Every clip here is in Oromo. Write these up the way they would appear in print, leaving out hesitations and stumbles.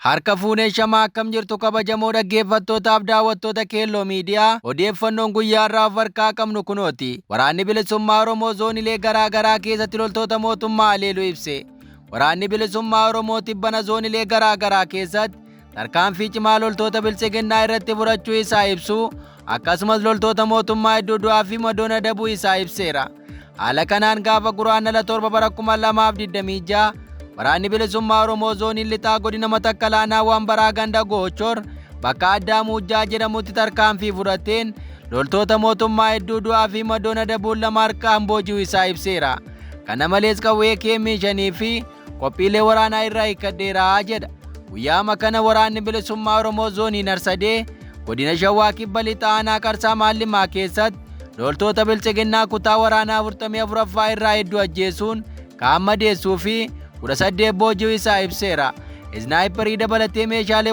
Harka fuunee shamaa akkam jirtu kabajamoo dhaggeeffattootaaf daawwattoota Keelloo Miidiyaa odeeffannoon guyyaa irraa of harkaa qabnu kunooti. Waraanni bilisummaa Oromoo zoonilee garaa garaa keessatti loltoota mootummaa haleeluu ibse. Waraanni bilisummaa Oromoo tibbana zoonilee garaa garaa keessatti tarkaanfii cimaa loltoota bilisiginnaa irratti fudhachuu isaa ibsu akkasumas loltoota mootummaa hedduu du'aa fi madoon adabuu isaa ibseera. Haala kanaan gaafa guraandhala 7 bara 2026 waraanni bilisummaa Oromoo zooniin lixaa godina Matakkal waan baraa ganda Goochor bakka addaa Muujjaa jedhamutti tarkaanfii fudhateen loltoota mootummaa hedduu du'aa fi madoon adabuun lama harkaan booji'uu isaa ibseera. Kana malees qawwee keemii fi qophiilee waraanaa irraa hiikkadheera jedha. Guyyaama kana waraanni bilisummaa Oromoo zoonii Narsadee godina Shawaa Kibba Lixaa aanaa Qarsaa Maallimaa keessatti loltoota bilisiginnaa kutaa waraanaa 44ffaa irraa hedduu ajjeesuun kaan madeessuu fi 18 booji'uu isaa ibseera. Isnaayiparii dabalatee meeshaalee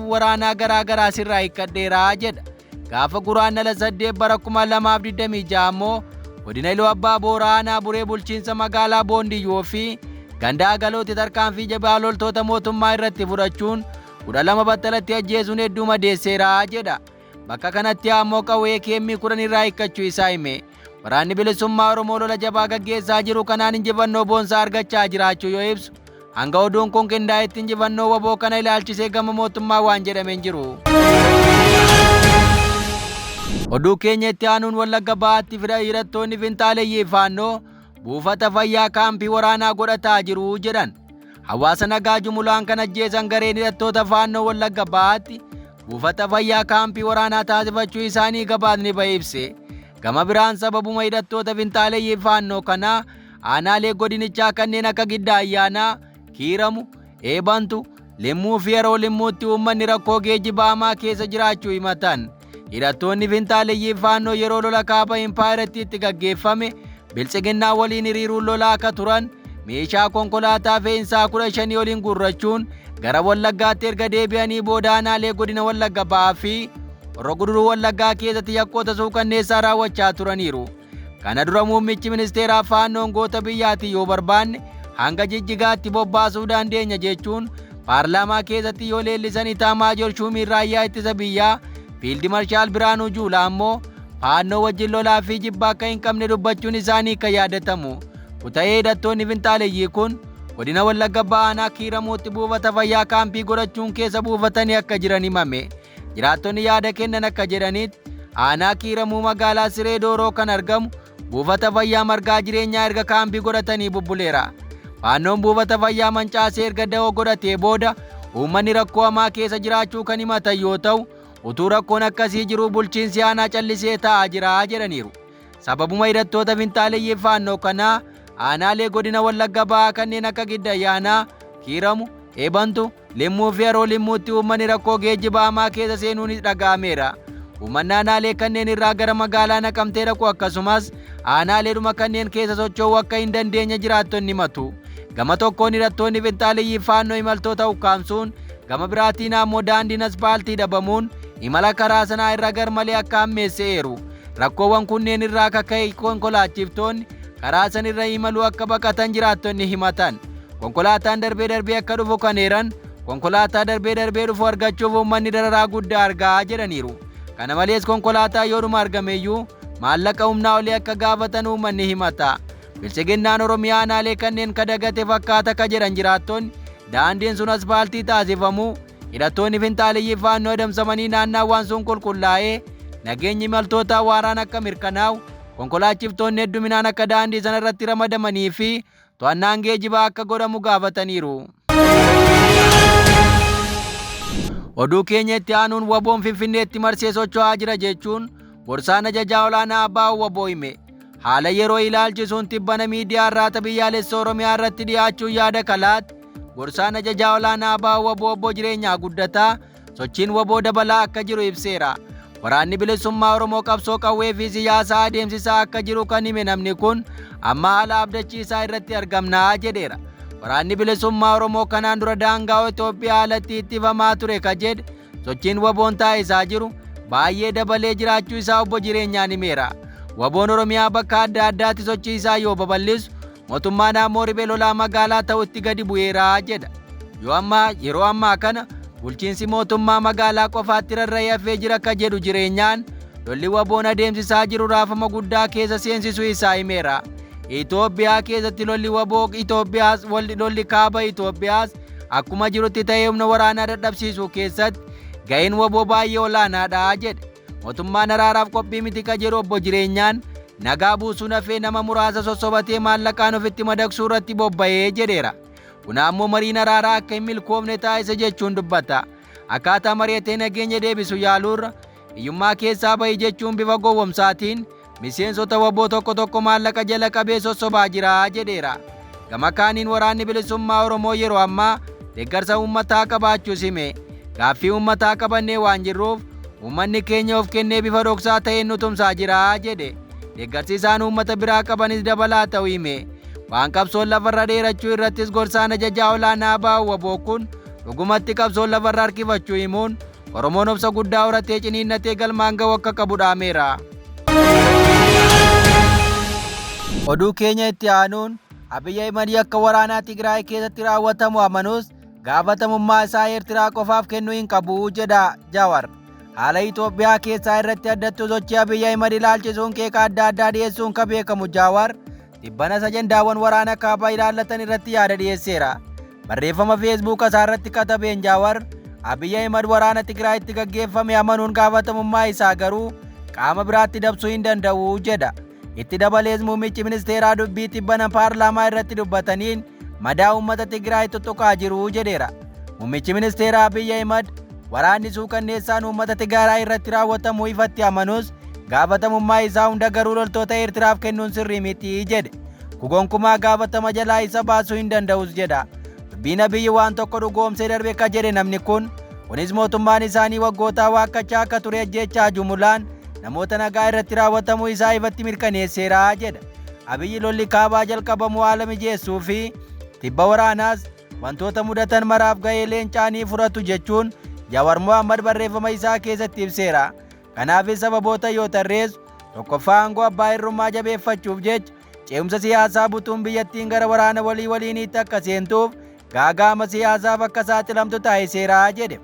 waraanaa garaa garaa sirraa hiikkadheera jedha. Gaafa guraandhala 8 bara 2026 ammoo godina Iluu Abbaa Booraa aanaa Buree bulchiinsa magaalaa Boondiyyoo fi ganda Agalooti tarkaanfii jabaa loltoota mootummaa irratti fudhachuun 12 battalatti ajjeesuun hedduu madeesseera jedha. Bakka kanatti ammoo qawwee keemii 10 irraa hiikkachuu isaa hime. Waraanni bilisummaa Oromoo lola jabaa gaggeessaa jiru kanaan injifannoo boonsaa argachaa jiraachuu yoo ibsu hanga oduun kun qindaa'etti injifannoo waboo kana ilaalchisee gama mootummaa waan jedhameen jiru. Oduu keenyatti aanuun Wallagga Bahaatti hidhattoonni finxaaleeyyii faannoo buufata fayyaa kaampii waraanaa godhataa jiru jedhan. Hawaasa nagaa jumulaan kan ajjeesan gareen hidhattoota faannoo Wallagga Bahaatti buufata fayyaa kaampii waraanaa taasifachuu isaanii gabaasni ba'e ibse. Gama biraan sababuma hidhattoota finxaaleeyyii faannoo kanaa aanaalee godinichaa kanneen akka Giddaa Ayyaanaa, Kiiramu, Eebantu, Limmuu fi Yeroo Limmuutti uummanni rakkoo geejjibaa hamaa keessa jiraachuu himatan. Hidhattoonni finxaaleeyyii faannoo yeroo lola kaaba Impaayirettiitti gaggeeffame bilisiginnaa waliin hiriiruun lolaa akka turan meeshaa konkolaataa fe'iinsaa 15 waliin gurrachuun gara Wallaggaatti erga deebi'anii booda aanaalee godina Wallagga Bahaa fi Horroo Guduruu Wallaggaa keessatti yakkoota suukanneessaa raawwachaa turaniiru. Kana dura muummichi ministeeraa faannoon goota biyyaatti yoo barbaanne hanga Jijjigaatti bobbaasuu dandeenya jechuun paarlaamaa keessatti yoo leellisan Itaamaajoor Shuumiin raayyaa ittisa biyyaa Fiildi Marshaal Biraanuu Juulaa ammoo faannoo wajjin lolaa fi jibba akka hin qabne dubbachuun isaanii kan yaadatamu. Kuta'ee hidhattoonni finxaaleeyyii kun godina Wallagga Bahaa Kiiramuutti buufata fayyaa kaampii godhachuun keessa buufatanii akka jiran himame. Jiraattonni yaada kennan akka jedhanitti aanaa Kiiramuu magaalaa Siree Dooroo kan argamu buufata fayyaa margaa jireenyaa erga kaampii godhatanii bubbuleera. Faannoon buufata fayyaa mancaasee erga da'oo godhatee booda uummanni rakkoo hamaa keessa jiraachuu kan himatan yoo ta'u utuu rakkoon akkasii jiru bulchiinsi aanaa callisee taa'aa jira jedhaniiru. Sababuma hidhattoota finxaaleeyyii faannoo kanaa aanaalee godina Wallagga Bahaa kanneen akka Giddaa Ayyaanaa, Kiiramu, Eebantu, Limmuu fi Yeroo Limmuutti uummanni rakkoo geejjibaa hamaa keessa seenuunis dhaga'ameera. Uummanni aanaalee kanneen irraa gara magaalaa Naqamtee dhaqu akkasumas aanaaleedhuma kanneen keessa socho'uu akka hin dandeenye jiraattonni himatu. Gama tokkoon hidhattoonni finxaaleeyyii faannoo imaltoota ukkaamsuun gama biraatiin ammoo daandiin aspaaltii dhabamuun imala karaa sanaa irra garmalee akka hammeesseeru. Rakkoowwan kunneen irraa akka ka'e konkolaachiftoonni karaa san irra imaluu akka baqatan jiraattonni himatan. Konkolaataan darbee akka dhufu kan eeran konkolaataa darbee dhufu argachuuf uummanni dararaa guddaa argaa jedhaniiru. Kana malees konkolaataa yoodhuma argameeyyuu maallaqa humnaa olii akka gaafatan uummanni himata. Bilisiginnaan Oromiyaa aanaalee kanneen kadagate fakkaata akka jedhan jiraattonni daandiin sun aspaaltii taasifamuu hidhattoonni finxaaleeyyii faannoo adamsamanii naannaawwan sun qulqullaa'ee nageenyi imaltootaa waaraan akka mirkanaa'u konkolaachiftoonni hedduminaan akka daandii sana irratti ramadamanii fi to'annaan geejjibaa akka godhamu gaafataniiru. Oduu keenyatti aanuun waboon Finfinneetti marsee socho'aa jira jechuun gorsaan ajajaa olaanaa Abbaa Waboo hime. Haala yeroo ilaalchisuun tibbana miidiyaa irraa biyyaalessa Oromiyaa irratti dhiyaachuun yaada kalaatti gorsaan ajajaa olaanaa Abbaa Waboo obbo Jireenyaa Guddataa sochiin waboo dabalaa akka jiru ibseera. Waraanni bilisummaa Oromoo qabsoo qawwee fi siyaasaa adeemsisaa akka jiru kan hime namni kun amma haala abdachiisaa irratti argamnaa jedheera. Waraanni bilisummaa Oromoo kanaan dura daangaa Itoophiyaa alatti ittifamaa ture ka jedhe sochiin waboon taasisaa jiru baay'ee dabalee jiraachuu isaa obbo Jireenyaan himeera. Waboon Oromiyaa bakka adda addaatti sochii isaa yoo babal'isu mootummaan ammoo riphee lolaa magaalaa ta'utti gadi bu'eera jedha. yeroo ammaa kana bulchiinsi mootummaa magaalaa qofaatti rarra'ee hafee jira akka jedhu jireenyaan lolli waboon adeemsisaa jiru raafama guddaa keessa seensisuu isaa himeera. Itoophiyaa keessatti lolli waboo Itoophiyaas lolli kaaba Itoophiyaas akkuma jirutti ta'ee humna waraanaa dadhabsiisuu keessatti ga'een waboo baay'ee olaanaadha jedhe. Mootummaan araaraaf qophii miti ka jedhu obbo Jireenyaan nagaa buusuun hafee nama muraasa sossobatee maallaqaan ofitti madaksuu irratti bobba'ee jedheera. Kun ammoo mariin araaraa akka hin milkoofne taasise jechuun dubbata. Akkaataa mari'atee nageenya deebisu yaaluurra hiyyummaa keessaa bahi jechuun bifa gowwomsaatiin miseensota waboo tokko maallaqa jala qabee sossobaa jira jedheera. Gama kaaniin waraanni bilisummaa Oromoo yeroo ammaa deeggarsa uummataa qabaachuus hime. Gaaffii uummataa qabannee waan jirruuf uummanni keenya of kennee bifa dhoksaa ta'een nu tumsaa jira jedhe. Deeggarsi isaan uummata biraa qabanis dabalaa ta'uu hime. Waan qabsoon lafarra dheerachuu irrattis gorsaan ajajaa olaanaa ba'u waboo kun dhugumatti qabsoon lafarra harkifachuu himuun Oromoon obsa guddaa horatee ciniinnatee galmaan ga'u akka qabu dhaameera. Oduu keenya itti aanuun Abiyyi Ahimad akka waraanaa Tigraay keessatti raawwatamu amanus gaafatamummaa isaa Eertiraa qofaaf kennuu hin qabu jedha Jawaar. Haala Itoophiyaa keessaa irratti addattuu sochii Abiyyi Ahimad ilaalchisuun qeeqa adda addaa dhiyeessuun kan beekamu Jawaar dhibbanas ajandaawwan waraana kaabaa ilaallatan irratti yaada dhiyeesseera. Barreeffama feesbuuka isaa irratti katabeen Jawaar Abiyyi Ahimad waraana Tigraayitti gaggeeffame amanuun gaafatamummaa isaa garuu qaama biraatti dabsuu hin danda'u jedha. Itti dabalees muummichi ministeeraa dubbii tibbana paarlaamaa irratti dubbataniin madaa uummata Tigraay tuttuqaa jiru jedheera. Muummichi ministeeraa Abiyyi Ahimad waraanni suukanneessaan uummata Tigraay irratti raawwatamu ifatti amanus gaafatamummaa isaa hunda garuu loltoota Eertiraaf kennuun sirrii miti jedhe. Gonkumaa gaafatama jalaa isa baasuu hin danda'us jedha. Dubbiin Abiyyi waan tokko dhugoomsee darbe ka jedhe namni kunis mootummaan isaanii waggootaa waakkachaa akka ture ajjechaa jumulaan namoota nagaa irratti raawwatamuu isaa ifatti mirkaneesseera jedha. Abiyyi lolli kaabaa jalqabamu haala mijeessuu fi tibba waraanaas wantoota mudatan maraaf ga'ee leencaanii furatu jechuun Jawaar Mohaammed barreeffama isaa keessatti ibseera. Kanaafis sababoota yoo tarreessu tokkoffaa aangoo abbaa hirrummaa jabeeffachuuf jecha ce'umsa siyaasaa butuun biyyattiin gara waraana waliiniitti akka seentuuf gaagaama siyaasaaf akka saaxilamtu taasiseera jedhe.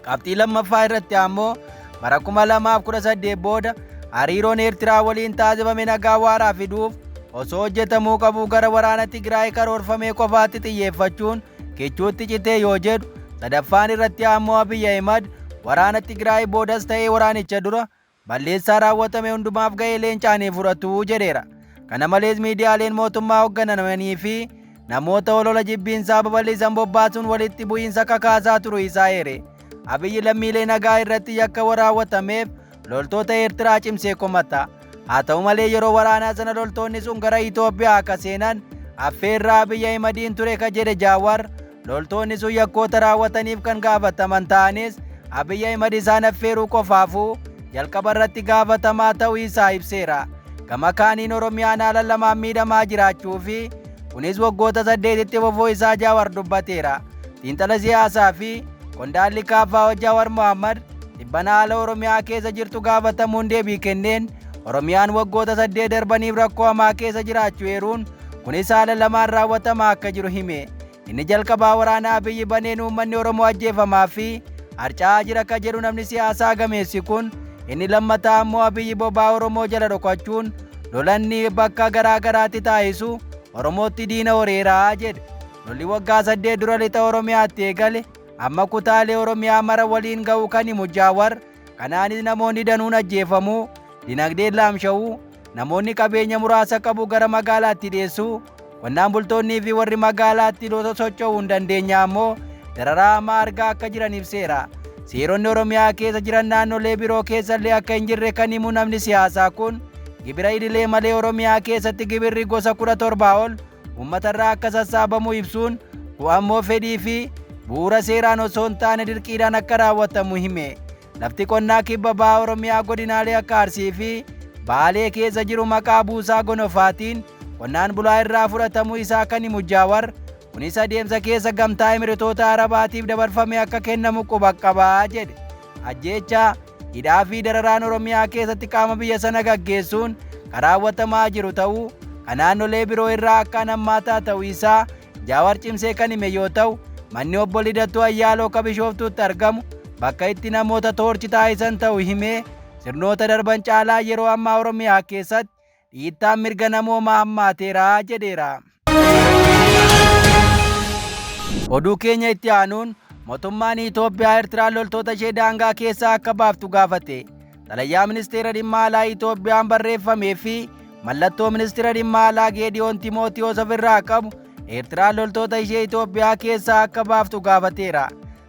Qabxii lammaffaa irratti ammoo bara 2018 booda hariiroon Eertiraa waliin taasifame nagaa waaraa fiduuf osoo hojjetamuu qabu gara waraana Tigraay karoorfamee qofaatti xiyyeeffachuun kichuutti citee yoo jedhu, sadaffaan irratti ammoo Abiyyi Ahimad waraana Tigraay boodas ta'ee waraanicha dura balleessaa raawwatame hundumaaf ga'ee leencaanii fudhatu jedheera. Kana malees miidiyaaleen mootummaa hoogganamanii fi namoota olola jibbiinsaa babal'isan bobbaasuun walitti bu'iinsa kakaasaa turuu isaa eere. Abiyyi lammiilee nagaa irratti yakka raawwatameef loltoota Eertiraa cimsee komata. Haa ta'u malee yeroo waraanaa sana loltoonni sun gara Itoophiyaa akka seenan affeerraa Abiyyi Ahimadiin ture ka jedhe Jawaar, loltoonni sun yakkoota raawwataniif kan gaafataman ta'anis Abiyyi Ahimad isaan affeeruu qofaafuu jalqaba irratti gaafatamaa ta'uu isaa ibseera. Gama kaaniin Oromiyaan haala lamaan miidhamaa jiraachuu fi kunis waggoota 8tti fofoo isaa Jawaar dubbateera. Xiinxala siyaasaa fi qondaalli KFO Jawaar Mohaammed dhibbana haala Oromiyaa keessa jirtu gaafatamuun deebii kenneen Oromiyaan waggoota 8 darbaniif rakkoo hamaa keessa jiraachuu eeruun kunis haala lamaan raawwatamaa akka jiru hime. Inni jalqabaa waraana Abiyyi baneen uummanni Oromoo ajjeefamaa fi harca'aa jira ka jedhu namni siyaasaa gameessi kun, inni lammataa ammoo Abiyyi bobaa Oromoo jala dhokachuun lolanni bakka garaa garaatti taasisu Oromootti diina horeeraa jedhe. Lolli waggaa 8 dura lixa Oromiyaatti eegale amma kutaalee Oromiyaa mara waliin ga'uu kan himu Jawaar, kanaanis namoonni danuun ajjeefamuu, dinagdeen laamsha'uu, namoonni qabeenya muraasa qabu gara magaalaatti dhiyeessuu, qonnaan bultoonnii fi warri magaalaatti socho'uu hin dandeenye ammoo dararaa hamaa argaa akka jiran ibseera. Seeronni Oromiyaa keessa jiran naannolee biroo keessallee akka hin jirre kan himu namni siyaasaa kun, gibira idilee malee Oromiyaa keessatti gibirri gosa 17 ol uummatarraa akka sassaabamu ibsuun ammoo fedhii fi bu'uura seeraan osoo hin taane dirqiidhaan akka raawwatamu hime. Lafti qonnaa kibba bahaa Oromiyaa godinaalee akka Arsii fi Baalee keessa jiru maqaa buusaa gonofaatiin qonnaan bulaa irraa fudhatamuu isaa kan himu Jawaar, kunis adeemsa keessa gamtaa Imiritoota Arabaatiif dabarfamee akka kennamu quba qabaa jedhe. Ajjeechaa, hidhaa fi dararaan Oromiyaa keessatti qaama biyya sana gaggeessuun kan raawwatamaa jiru ta'uu, kan naannolee biroo irraa akka hammaataa ta'uu isaa Jawaar cimsee kan hime yoo ta'u, manni obbo Lidatuu Ayyaaloo Bishooftuutti argamu bakka itti namoota toorchi taasisan ta'uu himee sirnoota darban caalaa yeroo ammaa Oromiyaa keessatti dhiittaan mirga namoomaa hammaateera jedheera. Oduu keenya itti aanuun mootummaan Itoophiyaa Eertiraan loltoota ishee daangaa keessaa akka baaftu gaafate. Xalayaa ministeera dhimma alaa Itoophiyaan barreeffamee fi mallattoo ministeera dhimma alaa Geediyoon Timootiyoos ofirraa qabu Eertiraan loltoota ishee Itoophiyaa keessaa akka baaftu gaafateera.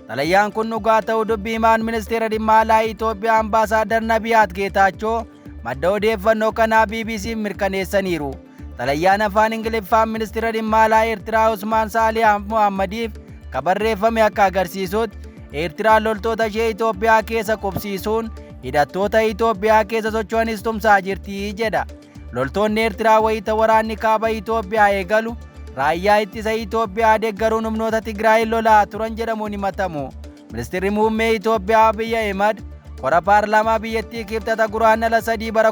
Xalayaan kun dhugaa ta'uu dubbii himaan ministeera dhimma alaa Itoophiyaa Ambaasaadar Nabiyaat Geetaachoo madda odeeffannoo kanaa BBC mirkaneessaniiru. Xalayaan afaan Ingiliffaan ministeera dhimma alaa Eertiraa Usmaan Saaliyaa Muhammadiif barreeffame akka agarsiisutti Eertiraan loltoota ishee Itoophiyaa keessa qubsiisuun hidhattoota Itoophiyaa keessa socho'anis tumsaa jirti jedha. Loltoonni Eertiraa wayita waraanni kaaba Itoophiyaa eegalu raayyaa ittisa Itoophiyaa deeggaruun humnoota Tigraay lolaa turan jedhamuun himatamu. Ministeerri muummee Itoophiyaa Abiy Ahimad kora paarlaamaa biyyattii kibxata guraandhala 3 bara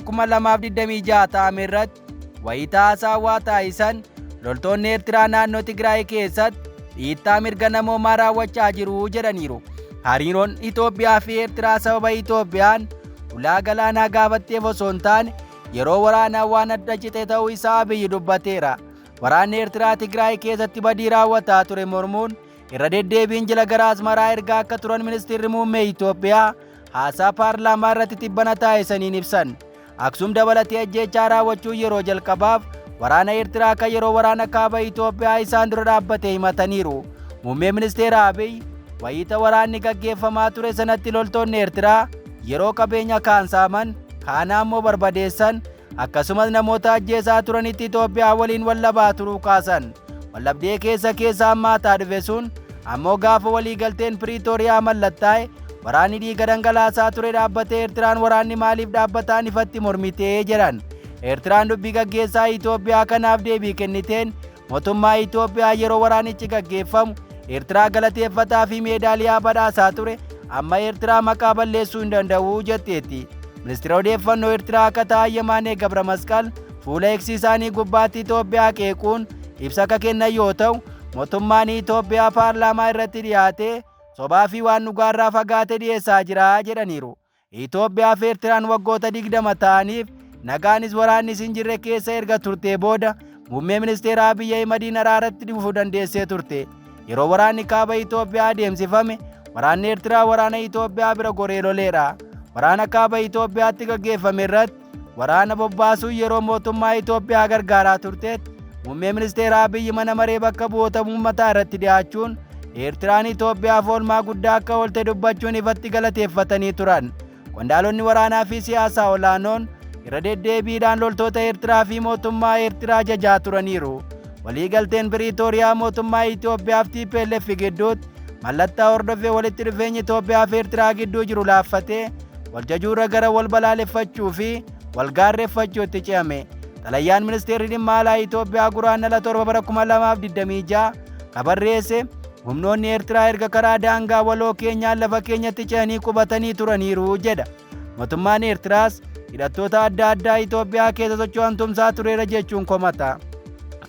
2026 ta'ame irratti wayita haasawaa taasisan loltoonni Eertiraa naannoo Tigraay keessatti dhiittaa mirga namoomaa raawwachaa jiru jedhaniiru. Hariiroon Itoophiyaa fi Eertiraa sababa Itoophiyaan ulaa galaanaa gaafatteef osoo hin taane yeroo waraanaa waan adda cite ta'uu isaa Abiy dubbateera. Waraanni Eertiraa Tigraay keessatti badii raawwataa ture mormuun irra deddeebiin jila gara Asmaraa ergaa akka turan ministeerri muummee Itoophiyaa haasaa paarlaamaa irratti tibbana taasisaniin ibsan. Aksum dabalatee ajjeechaa raawwachuu yeroo jalqabaaf waraana Eertiraa kan yeroo waraana kaaba Itoophiyaa isaan dura dhaabbate himataniiru. Muummee ministeera Abiy wayita waraanni gaggeeffamaa ture sanatti loltoonni Eertiraa yeroo qabeenya kaan saaman kaan ammoo barbadeessan akkasumas namoota ajjeesaa turanitti Itoophiyaa waliin wallabaa turuu kaasan. Wallabdee keessa hammaataa dhufe sun ammoo gaafa waliigalteen Piriitooriyaa mallattaa'e waraanni dhiiga dhangalaasaa ture dhaabbatee Eertiraan waraanni maaliif dhaabbataan ifatti mormitee jedhan. Eertiraan dubbii gaggeessaa Itoophiyaa kanaaf deebii kenniteen mootummaa Itoophiyaa yeroo waraanichi gaggeeffamu Eertiraa galateeffataa fi meedaaliyaa badhaasaa ture amma Eertiraa maqaa balleessuu hin danda'u jetteetti. Ministeera odeeffannoo Eertiraa akka ta'an Yemaanee Gabra Masqal fuula eeksii isaanii gubbaatti Itoophiyaa qeequun ibsa akka kennan yoo ta'u mootummaan Itoophiyaa paarlaamaa irratti dhiyaatee sobaa fi waan dhugaarraa fagaate dhiyeessaa jira jedhaniiru. Itoophiyaa fi Eertiraan waggoota 20 ta'aniif nagaanis waraannis hin jirre keessa erga turtee booda muummee ministeera Abiy Ahimadiin araaratti dhufuu dandeessee turte. Yeroo waraanni kaaba Itoophiyaa adeemsifame waraanni Eertiraa waraana Itoophiyaa bira goree loleera. Waraana kaaba Itoophiyaatti gaggeeffame irratti waraana bobbaasuu yeroo mootummaa Itoophiyaa gargaaraa turteetti muummee ministeera Abiy mana maree bakka bu'oota uummataa irratti dhiyaachuun Eertiraan Itoophiyaaf oolmaa guddaa akka oolte dubbachuun ifatti galateeffatanii turan. Qondaalonni waraanaa fi siyaasaa olaanoon irra deddeebiidhaan loltoota Eertiraa fi mootummaa Eertiraa jajaa turaniiru. Waliigalteen Piriitooriyaa mootummaa Itoophiyaa fi TPLF gidduutti mallattoo hordofee walitti dhufeenya Itoophiyaa fi Eertiraa gidduu jiru laaffatee waljajuurra gara wal balaaleffachuu fi wal gaarreeffachuutti ce'ame. Xalayaan ministeerri dhimma alaa Itoophiyaa guraandhala 7 bara 2026 barreesse humnoonni Eertiraa erga karaa daangaa waloo keenyaan lafa keenyatti ce'anii qubatanii turaniiru jedha. Mootummaan Eertiraas hidhattoota adda addaa Itoophiyaa keessa socho'an tumsaa tureera jechuun komata.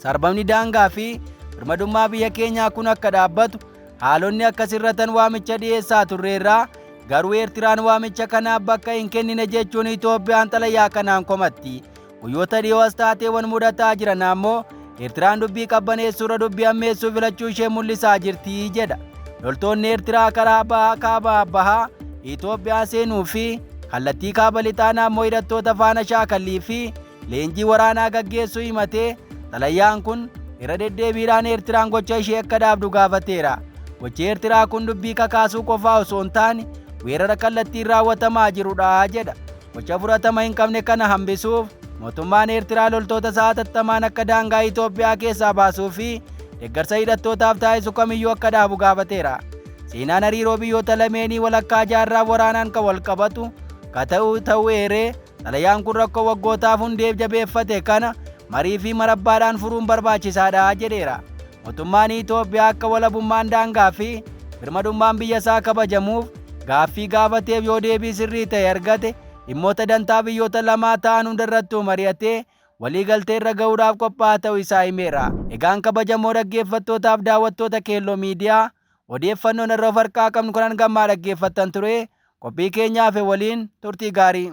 Sarbamni daangaa fi birmadummaa biyya keenyaa kun akka dhaabbatu haalonni akkasirratan waamicha dhiyeessaa turreerraa garuu Eertiraan waamicha kanaaf bakka hin kennine jechuun Itoophiyaan xalayaa kanaan komatti. Guyyoota dhiyoos taateewwan mudataa jiran ammoo Eertiraan dubbii qabbaneessuurra dubbii ammeessuu filachuu ishee mul'isaa jirti jedha. Loltoonni Eertiraa karaa kaaba bahaa Itoophiyaa seenuu fi kallattii kaaba lixaa ammoo hidhattoota faana shaakallii fi leenjii waraanaa gaggeessuu himatee xalayaan kun irra deddeebiidhaan Eertiraan gocha ishee akka dhaabdu gaafateera. Gochi Eertiraa kun dubbii kakaasuu qofaa osoo hin taane weerara kallattiin raawwatamaa jirudha jedha. Gocha fudhatama hin qabne kana hambisuuf mootummaan Eertiraa loltoota isaa hatattamaan akka daangaa Itoophiyaa keessaa baasuu fi deeggarsa hidhattootaaf taasisu kamiyyuu akka dhaabu gaafateera. Seenaan hariiroo biyyoota lameenii walakkaa jaarraa waraanaan kan wal qabatu ta'uu eeree xalayaan kun rakkoo waggootaaf hundeef jabeeffate kana marii fi marabbaadhaan furuun barbaachisaadha jedheera. Mootummaan Itoophiyaa akka walabummaan daangaa fi birmadummaan biyya isaa kabajamuuf gaaffii gaafateef yoo deebii sirrii ta'e argate dhimmoota dantaa biyyoota lamaa ta'an hundarrattuu mari'atee waliigaltee irra ga'uudhaaf qophaa'aa ta'uu isaa himeera. Egaan kabajamoo dhaggeeffattootaaf daawwattoota Keelloo Miidiyaa Odeeffannoon irra of harkaa qabnu kanan gammaa dhaggeeffattan ture. Qophii keenyaaf waliin turtii gaarii.